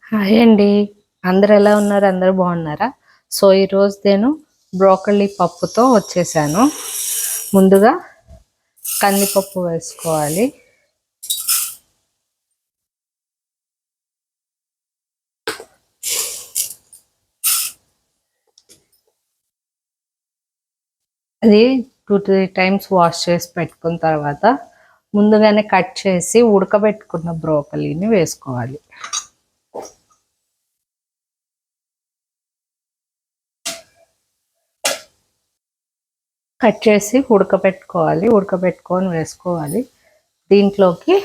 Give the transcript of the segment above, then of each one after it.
Hi అండి. అందరూ ఎలా ఉన్నారు? అందరూ బాగున్నారా? సో ఈరోజు నేను బ్రోకలీ పప్పుతో వచ్చేసాను. ముందుగా కందిపప్పు వేసుకోవాలి. అది 2-3 టైమ్స్ వాష్ చేసి పెట్టుకున్న తర్వాత ముందుగానే కట్ చేసి ఉడకబెట్టుకున్న బ్రోకలీని వేసుకోవాలి. కట్ చేసి ఉడకబెట్టుకొని వేసుకోవాలి. దీంట్లోకి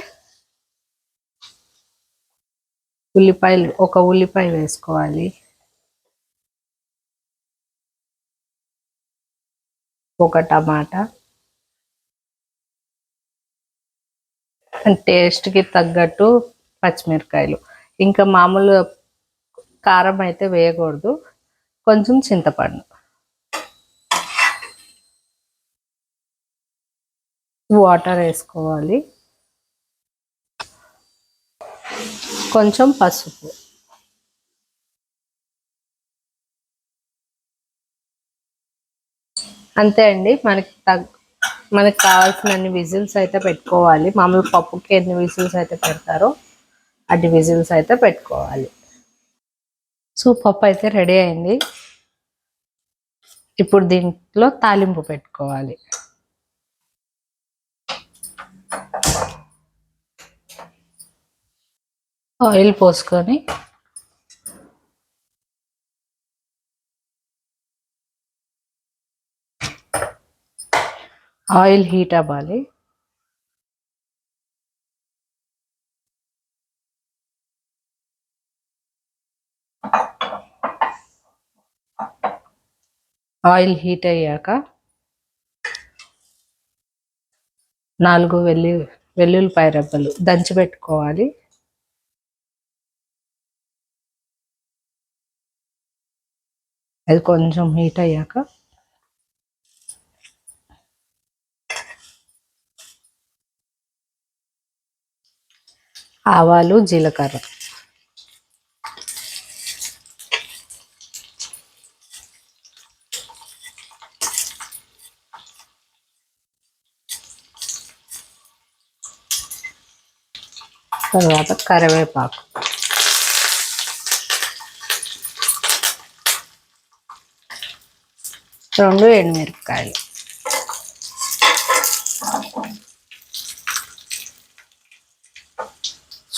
ఒక ఉల్లిపాయ వేసుకోవాలి, ఒక టమాటా, టేస్ట్కి తగ్గట్టు పచ్చిమిరకాయలు, ఇంకా మామూలు కారం అయితే వేయకూడదు, కొంచెం చింతపండు, వాటర్ వేసుకోవాలి, కొంచెం పసుపు. అంతే అండి. మనకి కావాల్సిన అన్ని విజిల్స్ అయితే పెట్టుకోవాలి. మామూలు పప్పుకి ఎన్ని విజిల్స్ అయితే పెడతారో అన్ని విజిల్స్ అయితే పెట్టుకోవాలి. సో పప్పు అయితే రెడీ అయింది. ఇప్పుడు దీంట్లో తాలింపు పెట్టుకోవాలి. ఆయిల్ పోసుకొని ఆయిల్ హీట్ అవ్వాలి. ఆయిల్ హీట్ అయ్యాక 4 వెల్లుల్లిపాయ రెబ్బలు దంచి పెట్టుకోవాలి. అది కొంచెం హీట్ అయ్యాక ఆవాలు, జీలకర్ర, తర్వాత కరివేపాకు, 2 ఎండుమిరపకాయలు,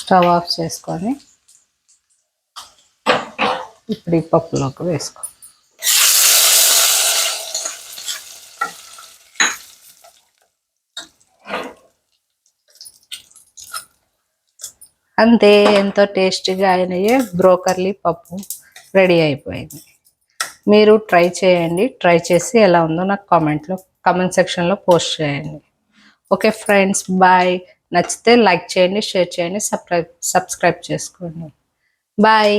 స్టవ్ ఆఫ్ చేసుకొని ఇప్పుడు ఈ పప్పులోకి వేసుకో. అంతే, ఎంతో టేస్టీగా అయినయే బ్రోకలీ పప్పు రెడీ అయిపోయింది. మీరు ట్రై చేయండి. ట్రై చేసి ఎలా ఉందో నాకు కామెంట్ సెక్షన్లో పోస్ట్ చేయండి. Okay friends, bye. నచ్చితే లైక్ చేయండి, షేర్ చేయండి, సబ్స్క్రైబ్ చేసుకోండి. బాయ్.